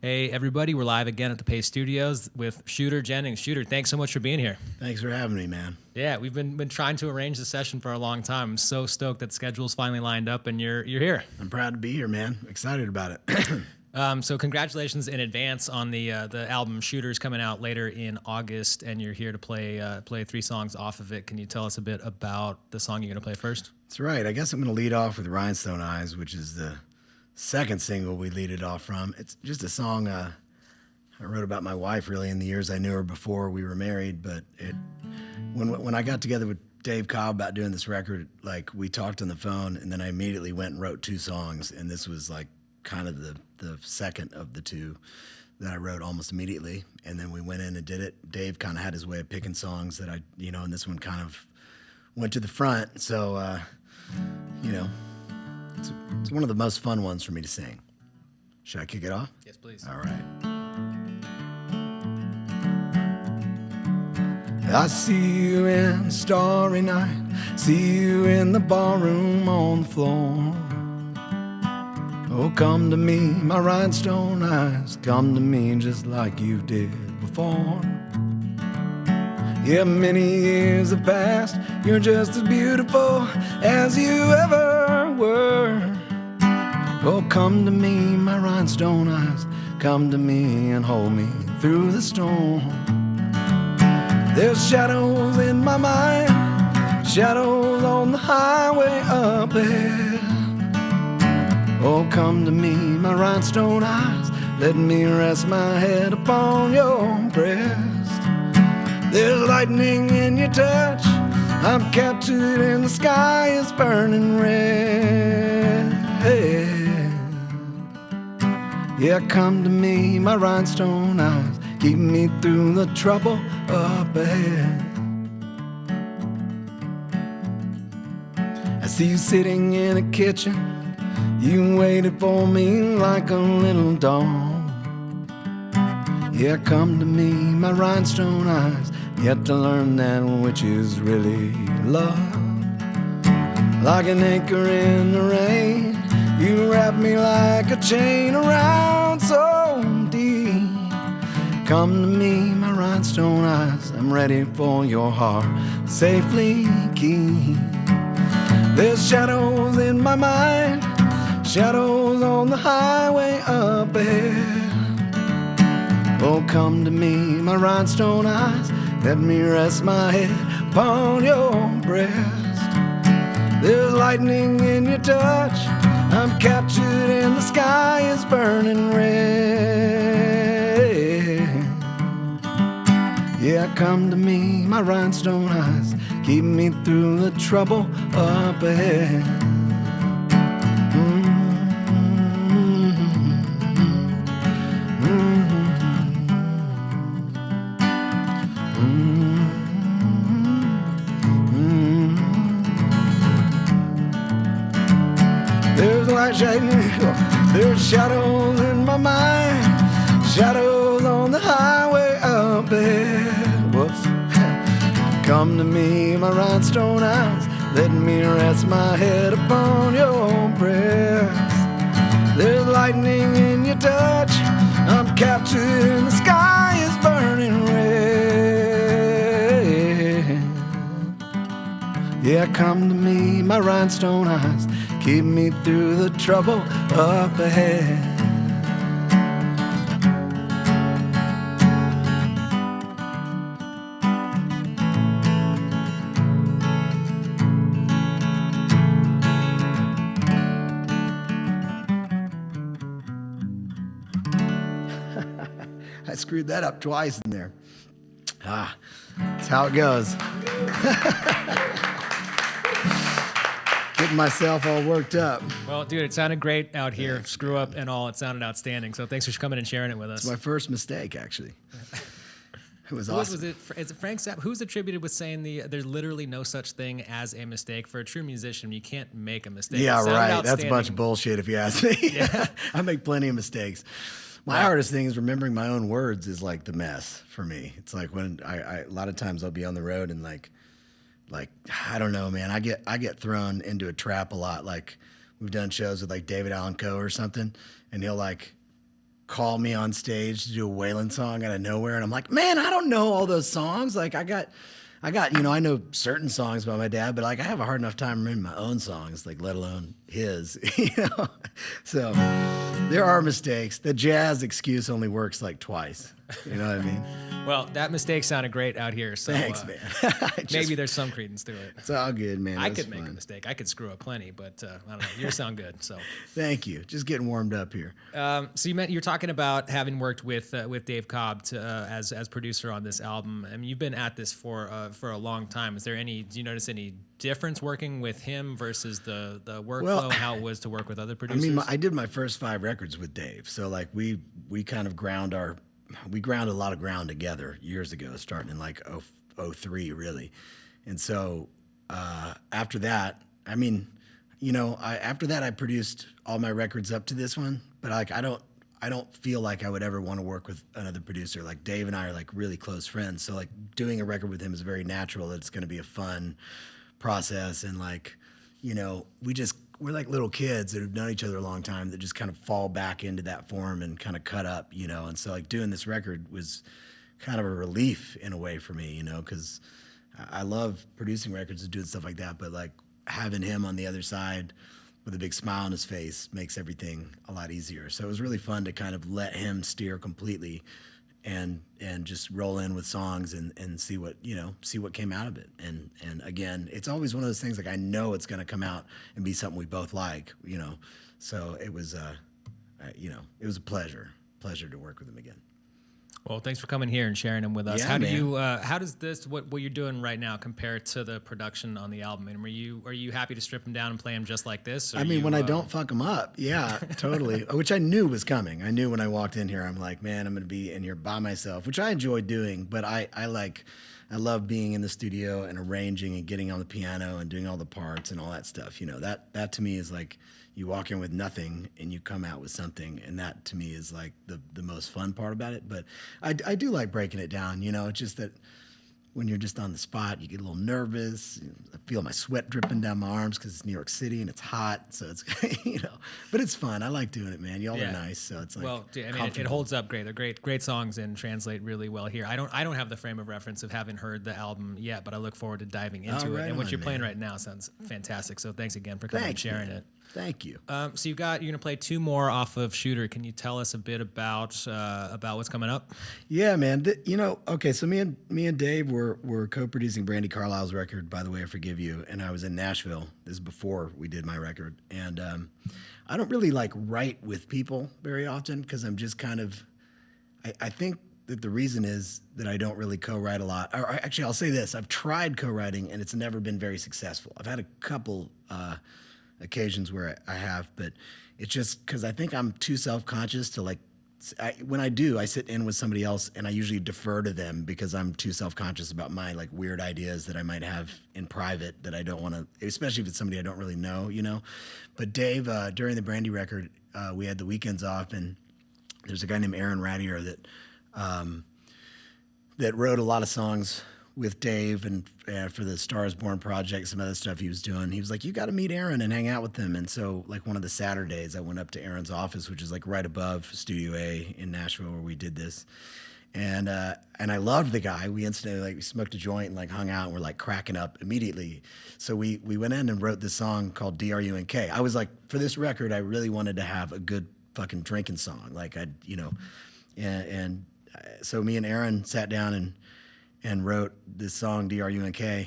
Hey, everybody, we're live again at the Paste Studios with Shooter Jennings. Shooter, thanks so much for being here. Thanks for having me, man. Yeah, we've been trying to arrange the session for a long time. I'm so stoked that schedule's finally lined up and you're here. I'm proud to be here, man. Excited about it. So congratulations in advance on the album Shooters coming out later in August, and you're here to play 3 songs off of it. Can you tell us a bit about the song you're going to play first? That's right. I guess I'm going to lead off with Rhinestone Eyes, which is the second single we lead it off from. It's just a song I wrote about my wife really in the years I knew her before we were married, but when I got together with Dave Cobb about doing this record, like we talked on the phone, and then I immediately went and wrote 2 songs, and this was like kind of the second of the 2 that I wrote almost immediately, and then we went in and did it. Dave kind of had his way of picking songs that and this one kind of went to the front, so it's one of the most fun ones for me to sing. Should I kick it off? Yes, please. All right. I see you in starry night, see you in the barroom on the floor. Oh, come to me, my rhinestone eyes, come to me just like you did before. Yeah, many years have passed, you're just as beautiful as you ever were. Oh, come to me, my rhinestone eyes, come to me and hold me through the storm. There's shadows in my mind, shadows on the highway up ahead. Oh, come to me, my rhinestone eyes, let me rest my head upon your breast. There's lightning in your touch, I'm captured in the sky is burning red. Yeah, come to me, my rhinestone eyes, keep me through the trouble up ahead. I see you sitting in a kitchen, you waited for me like a little dog. Yeah, come to me, my rhinestone eyes, yet to learn that which is really love. Like an anchor in the rain, you wrap me like a chain around so deep. Come to me, my rhinestone eyes, I'm ready for your heart, safely keep. There's shadows in my mind, shadows on the highway up ahead. Oh, come to me, my rhinestone eyes, let me rest my head upon your breast. There's lightning in your touch, I'm captured in the sky is burning red. Yeah, come to me, my rhinestone eyes, keep me through the trouble up ahead. There's light shining, there's shadows in my mind, shadows on the highway up ahead. Whoops. Come to me, my rhinestone eyes, let me rest my head upon your breast. There's lightning in your touch, I'm captured in the sky is burning red. Yeah, come to me, my rhinestone eyes, keep me through the trouble up ahead. I screwed that up twice in there. That's how it goes. Getting myself all worked up. Well, dude, it sounded great out here. Screw up and all, it sounded outstanding. So thanks for coming and sharing it with us. It's my first mistake, actually. It was awesome. Is it Frank Zappa? Who's attributed with saying there's literally no such thing as a mistake? For a true musician, you can't make a mistake. Yeah, right. That's a bunch of bullshit if you ask me. Yeah. I make plenty of mistakes. My hardest thing is remembering my own words is like the mess for me. It's like when I a lot of times I'll be on the road and like I don't know, man. I get thrown into a trap a lot. Like we've done shows with like D.R.U.N.K or something, and he'll like call me on stage to do a Waylon song out of nowhere, and I'm like, man, I don't know all those songs. Like I got, I know certain songs by my dad, but like I have a hard enough time remembering my own songs, like let alone his, So there are mistakes. The jazz excuse only works like twice. You know what I mean? Well, that mistake sounded great out here. So Thanks, man. Maybe there's some credence to it. It's all good, man. I could make a mistake. I could screw up plenty, but I don't know. You sound good. So thank you. Just getting warmed up here. So you're talking about having worked with Dave Cobb as producer on this album. I mean, you've been at this for a long time. Do you notice any difference working with him versus the workflow, how it was to work with other producers? I mean, I did my first 5 records with Dave, so like we kind of ground a lot of ground together years ago, starting in like 03 really. And so after that, I mean, after that I produced all my records up to this one, but like I don't feel like I would ever want to work with another producer. Like Dave and I are like really close friends, so like doing a record with him is very natural. It's going to be a fun process, and like, we're like little kids that have known each other a long time that just kind of fall back into that form and kind of cut up, and so like doing this record was kind of a relief in a way for me, because I love producing records and doing stuff like that, but like having him on the other side with a big smile on his face makes everything a lot easier. So it was really fun to kind of let him steer completely and just roll in with songs and see what came out of it. And again, it's always one of those things like I know it's going to come out and be something we both like, So it was it was a pleasure to work with him again. Well, thanks for coming here and sharing them with us. Yeah, how does this what you're doing right now compare to the production on the album? And are you happy to strip them down and play them just like this? I mean, when I don't fuck them up, yeah, totally. Which I knew was coming. I knew when I walked in here, I'm like, man, I'm going to be in here by myself, which I enjoy doing. But I love being in the studio and arranging and getting on the piano and doing all the parts and all that stuff. That to me is like, you walk in with nothing and you come out with something, and that to me is like the most fun part about it. But I do like breaking it down, it's just that when you're just on the spot, you get a little nervous. I feel my sweat dripping down my arms because it's New York City and it's hot, so it's but it's fun. I like doing it, man. Y'all are nice, so it's like, well, I mean, it holds up great. They're great songs and translate really well here. I don't have the frame of reference of having heard the album yet, but I look forward to diving into it. And what you're playing right now sounds fantastic. So thanks again for coming and sharing it. Thank you. So you're gonna play 2 more off of Shooter. Can you tell us a bit about what's coming up? Yeah, man. Okay. So me and Dave were co-producing Brandy Carlisle's record, By the Way I Forgive You, and I was in Nashville. This is before we did my record, and I don't really like write with people very often because I'm just kind of. I think that the reason is that I don't really co-write a lot. Or actually, I'll say this: I've tried co-writing and it's never been very successful. I've had a couple. Occasions where I have, but it's just because I think I'm too self-conscious to like, when I do, I sit in with somebody else and I usually defer to them because I'm too self-conscious about my like weird ideas that I might have in private that I don't want to, especially if it's somebody I don't really know, But Dave, during the Brandy record, we had the weekends off, and there's a guy named Aaron Radier that wrote a lot of songs with Dave and for the Stars Born project, some other stuff he was doing. He was like, you got to meet Aaron and hang out with him. And so like one of the Saturdays I went up to Aaron's office, which is like right above Studio A in Nashville where we did this. And I loved the guy. We instantly like smoked a joint and like hung out and we're like cracking up immediately. So we went in and wrote this song called D.R.U.N.K. I was like, for this record, I really wanted to have a good fucking drinking song. Like so me and Aaron sat down and wrote this song, D.R.U.N.K,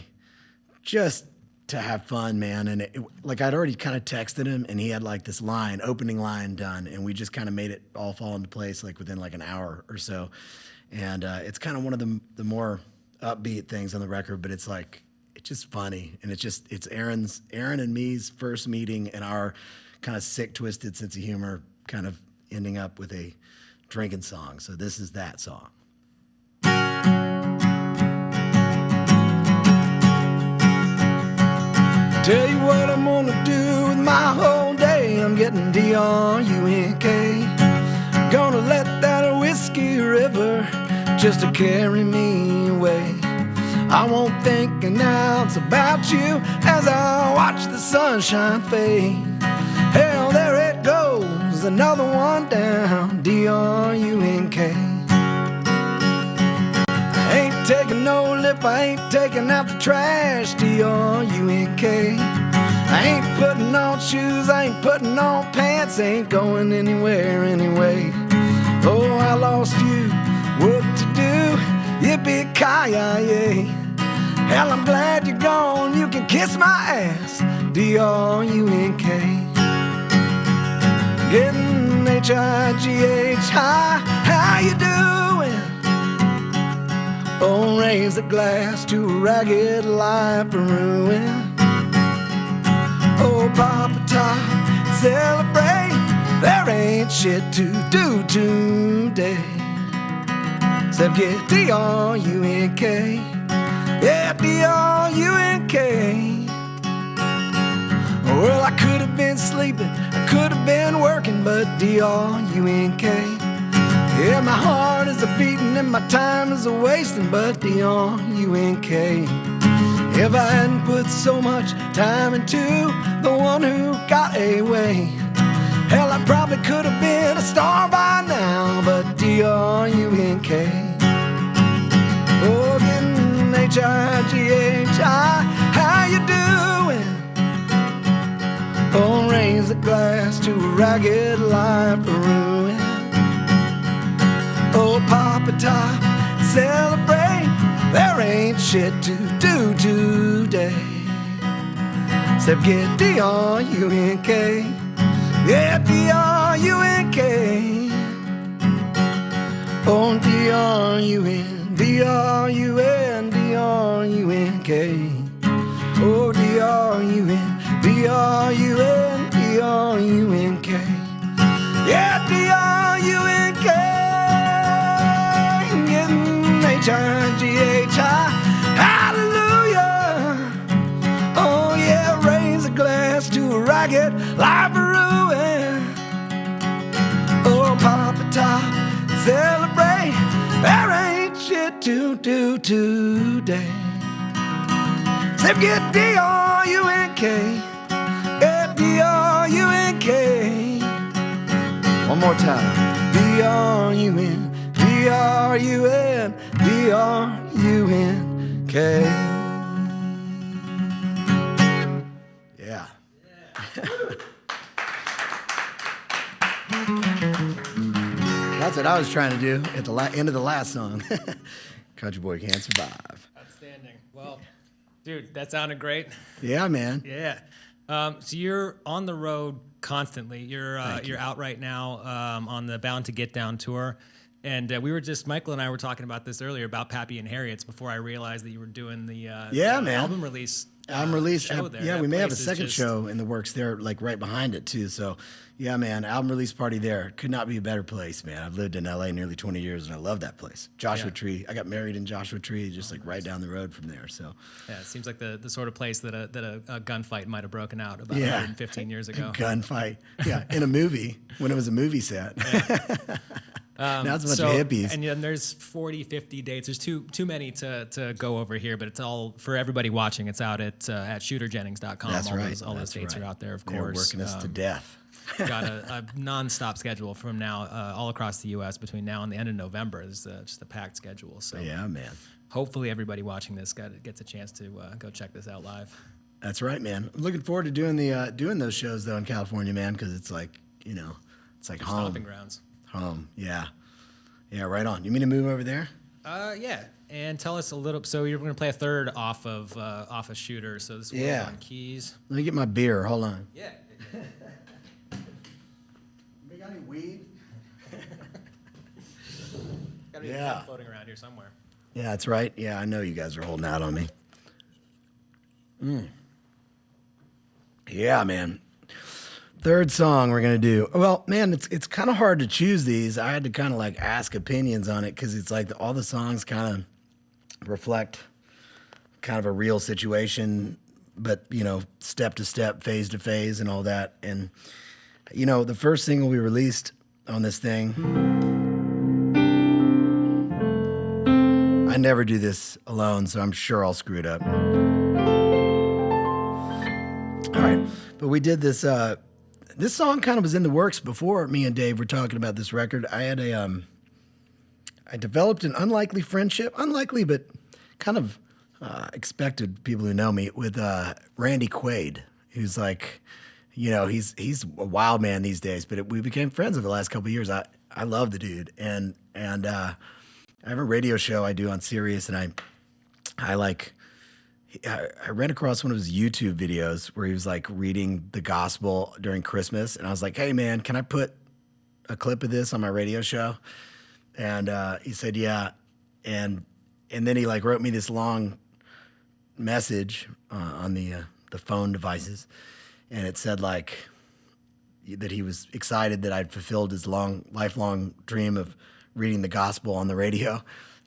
just to have fun, man. And like I'd already kind of texted him, and he had like this opening line done, and we just kind of made it all fall into place like within like an hour or so. And it's kind of one of the more upbeat things on the record, but it's just funny, and it's Aaron and me's first meeting, and our kind of sick, twisted sense of humor kind of ending up with a drinking song. So this is that song. Tell you what I'm gonna do with my whole day. I'm getting D.R.U.N.K. Gonna let that whiskey river just to carry me away. I won't think an ounce about you as I watch the sunshine fade. Hell, there it goes, another one down. D.R.U.N.K. I ain't taking no lip, I ain't taking out the trash. D.R.U.N.K. I ain't putting on shoes, I ain't putting on pants, ain't going anywhere anyway. Oh, I lost you, what to do? Yippee-ki-yay. Hell, I'm glad you're gone, you can kiss my ass. D.R.U.N.K. Getting H-I-G-H high, how you doing? Oh, raise a glass to a ragged life of ruin. Oh, Papa Top, celebrate, there ain't shit to do today except get D.R.U.N.K. Yeah, D.R.U.N.K. Well, I could have been sleeping, I could have been working, but D.R.U.N.K. Yeah, my heart is a beating and my time is a wasting, but D.R.U.N.K. If I hadn't put so much time into the one who got away, hell, I probably could have been a star by now, but D.R.U.N.K. Oh, getting H-I-G-H-I, how you doing? Oh, raise a glass to a ragged life of ruin. Oh, Papa Top, celebrate, there ain't shit to do today except get D.R.U.N.K. Yeah, D.R.U.N.K. Oh, D.R.U.N, D.R.U.N, D.R.U.N.K. Oh, D.R.U.N, D.R.U.N, D.R.U.N.K. Yeah, D.R.U.N.K. Getting H-I-G-H-I, hallelujah. Oh yeah, raise a glass to a ragged life of ruin. Oh, Papa Top, celebrate, there ain't shit to do today except get D.R.U.N.K. Yeah, D.R.U.N.K. One more time. D.R.U.N, D.R.U.N, D.R.U.N.K. Yeah. That's what I was trying to do at the end of the last song. Country Boy Can't Survive. Outstanding. Well, dude, that sounded great. Yeah, man. Yeah. So you're on the road constantly. You're out right now on the Bound to Get Down tour. And Michael and I were talking about this earlier about Pappy and Harriet's before I realized that you were doing the album release. Show there. Yeah, that we may have a place is second just- show in the works there, like right behind it too. So, yeah, man, album release party there. Could not be a better place, man. I've lived in LA nearly 20 years and I love that place. Joshua Tree. I got married in Joshua Tree, just like right down the road from there. So, yeah, it seems like the sort of place that a gunfight might have broken out about 115 years ago. Gunfight. Yeah, in a movie when it was a movie set. Not so much hippies. And then there's 40, 50 dates. There's too many to go over here, but it's all for everybody watching. It's out at shooterjennings.com. That's right. All those dates are out there, of They're course. working us to death. Got a non-stop schedule from now all across the U.S. between now and the end of November. It's just a packed schedule. So yeah, man. Hopefully everybody watching this gets a chance to go check this out live. That's right, man. I'm looking forward to doing those shows though in California, man, because it's like it's like home. Stomping grounds. Home, yeah, right on. You mean to move over there? Yeah. And tell us a little. So you're going to play a third off of Shooter. So this is on keys. Let me get my beer. Hold on. Yeah. You got any weed? Got to be a floating around here somewhere. Yeah, that's right. Yeah, I know you guys are holding out on me. Yeah, man. Third song we're gonna do. Well, man, it's kind of hard to choose these. I had to kind of like ask opinions on it because it's like all the songs kind of reflect kind of a real situation, but step to step, phase to phase, and all that. And the first single we released on this thing, I never do this alone, so I'm sure I'll screw it up. All right, but we did this This song kind of was in the works before me and Dave were talking about this record. I developed an unlikely friendship, unlikely but kind of expected, people who know me, with Randy Quaid, who's like, he's a wild man these days, but we became friends over the last couple of years. I love the dude, and I have a radio show I do on Sirius, and I ran across one of his YouTube videos where he was like reading the gospel during Christmas, and I was like, "Hey man, can I put a clip of this on my radio show?" And he said, "Yeah," and then he like wrote me this long message on the phone devices, and it said like that he was excited that I'd fulfilled his lifelong dream of reading the gospel on the radio.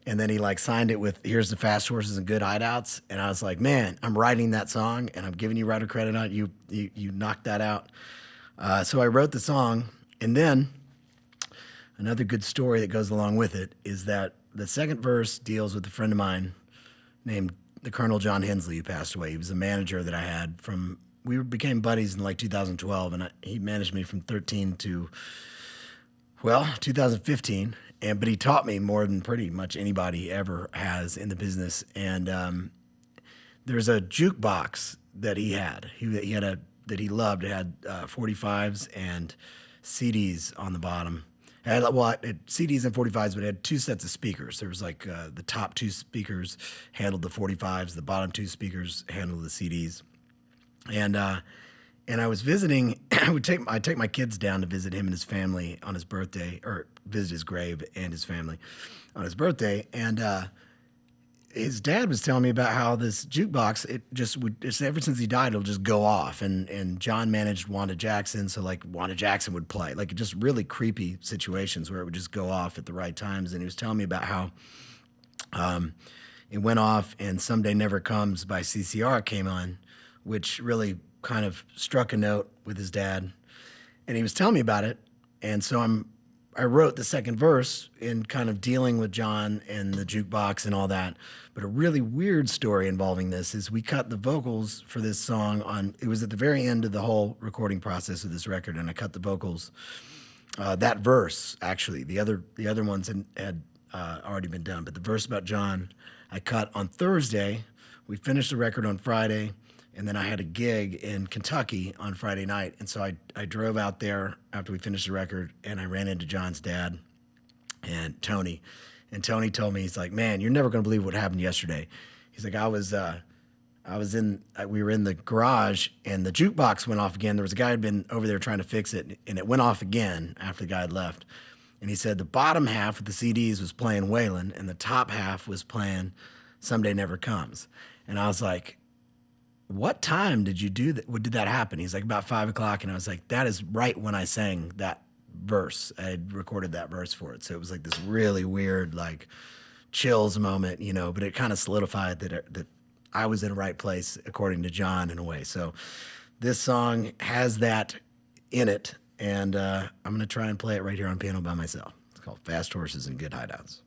And then he like signed it with, "Here's the Fast Horses and Good Hideouts." And I was like, "Man, I'm writing that song and I'm giving you writer credit on it. You knocked that out." So I wrote the song. And then another good story that goes along with it is that the second verse deals with a friend of mine named the Colonel John Hensley, who passed away. He was a manager that I had we became buddies in like 2012, and he managed me from 13 to, 2015. But he taught me more than pretty much anybody ever has in the business. And there's a jukebox that he had. He had that he loved. It had 45s and CDs on the bottom. It had CDs and 45s, but it had two sets of speakers. There was like the top two speakers handled the 45s, the bottom two speakers handled the CDs. And I was visiting. I'd take my kids down to visit him and his family on his birthday, or visit his grave and his family on his birthday. And his dad was telling me about how this jukebox, ever since he died, it'll just go off. And John managed Wanda Jackson, so like Wanda Jackson would play, like just really creepy situations where it would just go off at the right times. And he was telling me about how it went off and "Someday Never Comes" by CCR came on, which really kind of struck a note with his dad. And he was telling me about it. And so I wrote the second verse in kind of dealing with John and the jukebox and all that. But a really weird story involving this is we cut the vocals for this song it was at the very end of the whole recording process of this record, and I cut the vocals, that verse, actually. The other ones had already been done, but the verse about John I cut on Thursday. We finished the record on Friday, and then I had a gig in Kentucky on Friday night. And so I drove out there after we finished the record, and I ran into John's dad and Tony. And Tony told me, he's like, "Man, you're never going to believe what happened yesterday." He's like, we were in the garage, and the jukebox went off again. There was a guy who had been over there trying to fix it, and it went off again after the guy had left. And he said the bottom half of the CDs was playing Waylon, and the top half was playing "Someday Never Comes." And I was like, "What time did you do that? Did that happen?" He's like, "About 5 o'clock." And I was like, "That is right when I sang that verse. I had recorded that verse for it." So it was like this really weird, like chills moment, but it kind of solidified that I was in the right place, according to John, in a way. So this song has that in it, and I'm going to try and play it right here on piano by myself. It's called "Fast Horses and Good Hideouts."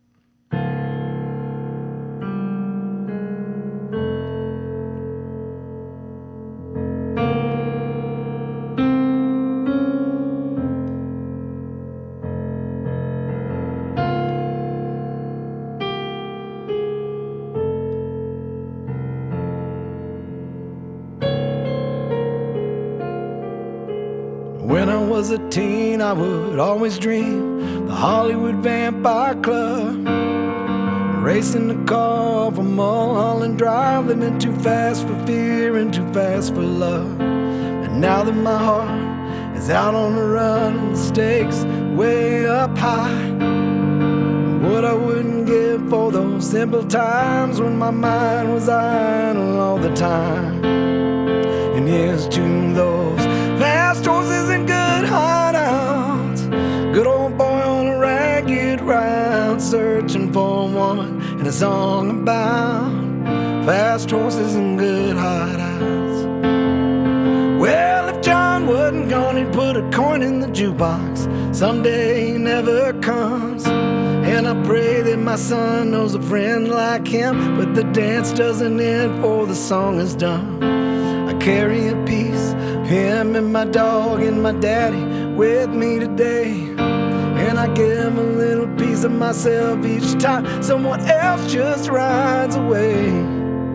When I was a teen, I would always dream the Hollywood Vampire Club, racing the car off a Mulholland Drive, living too fast for fear and too fast for love. And now that my heart is out on the run and the stakes way up high, what I wouldn't give for those simple times when my mind was idle all the time. And here's to those fast horses and good hideouts, good old boy on a ragged route, searching for a woman and a song about fast horses and good hideouts. Well, if John wasn't gone, he'd put a coin in the jukebox. Someday he never comes, and I pray that my son knows a friend like him. But the dance doesn't end before the song is done. I carry a piece Him and my dog and my daddy with me today. And I give him a little piece of myself each time someone else just rides away.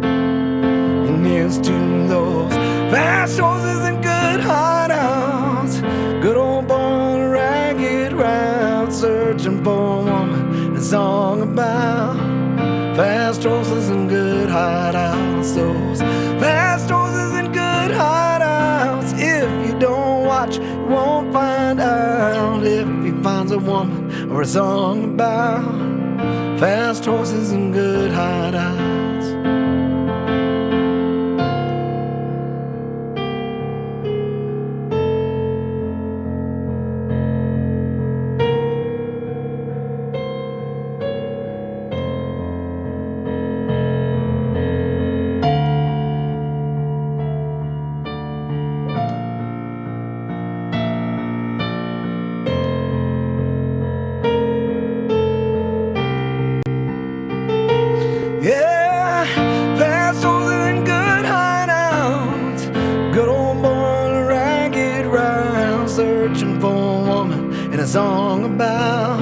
And here's to those fast horses and good hideouts, good old boy ragged round, searching for a woman, a song about fast horses and good hideouts. Those fast horses and good hideouts. If you don't watch, you won't find out. If he finds a woman or a song about fast horses and good hideouts. Yeah, fast horses and good hideouts, good old boy ragged round, searching for a woman and a song about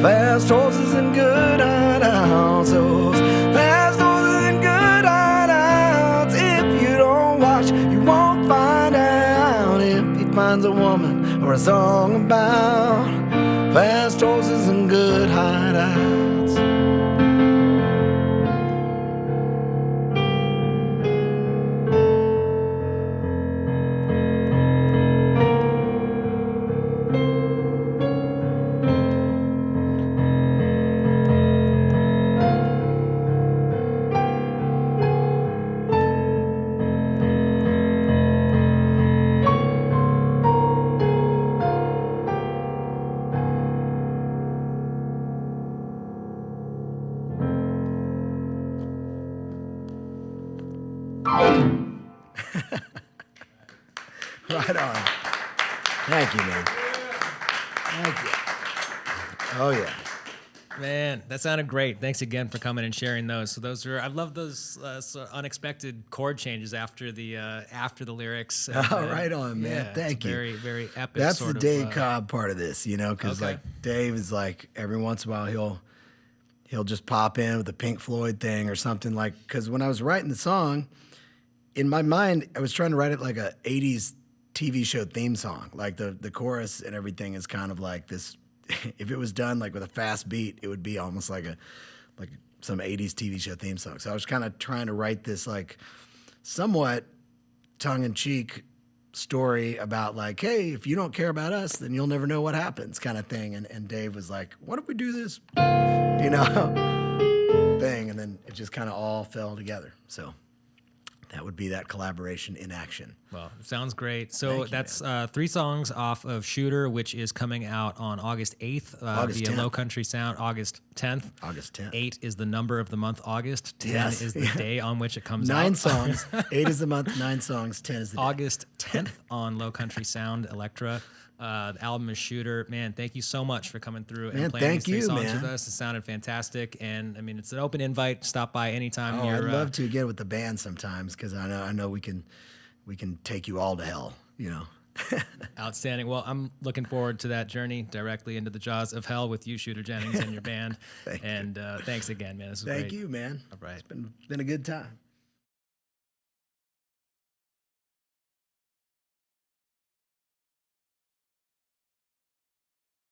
fast horses and good hideouts. Those fast horses and good hideouts. If you don't watch, you won't find out. If he finds a woman or a song about fast horses and good hideouts. Right on. Thank you, man. Thank you. Oh, yeah. Man, that sounded great. Thanks again for coming and sharing those. So those are, I love those unexpected chord changes after the lyrics. And, Oh, right on, man. yeah, Thank you. Very, very epic. That's sort the of, Dave Cobb part of this, you know, because Okay. like Dave is like every once in a while he'll just pop in with a Pink Floyd thing or something, like, because when I was writing the song, in my mind I was trying to write it like a 80s TV show theme song. Like the chorus and everything is kind of like this. If it was done like with a fast beat, it would be almost like some 80s TV show theme song. So I was kind of trying to write this like somewhat tongue-in-cheek story about like, hey, if you don't care about us, then you'll never know what happens, kind of thing. And Dave was like, what if we do this, you know, thing? And then it just kind of all fell together. So that would be that collaboration in action. Well, sounds great. So Thank you, that's 3 songs off of Shooter, which is coming out on August 8th August via 10th. Low Country Sound, August 10th. August 10th. 8 is the number of the month August. 10 Yes, is the yeah. day on which it comes 9 out. songs. 8 is the month, 9 songs, 10 is the day. August 10th on Low Country Sound, Electra. The album is Shooter. Man, thank you so much for coming through and Man, playing thank these 3 you, songs man. with us. It sounded fantastic. And I mean, it's an open invite. Stop by anytime. Oh, you're, I'd love to get with the band sometimes, because I know we can take you all to hell, you know. Outstanding. Well, I'm looking forward to that journey directly into the jaws of hell with you, Shooter Jennings, and your band. Thank you. And thanks again, man. This was Thank great. you, man. All right. It's been a good time.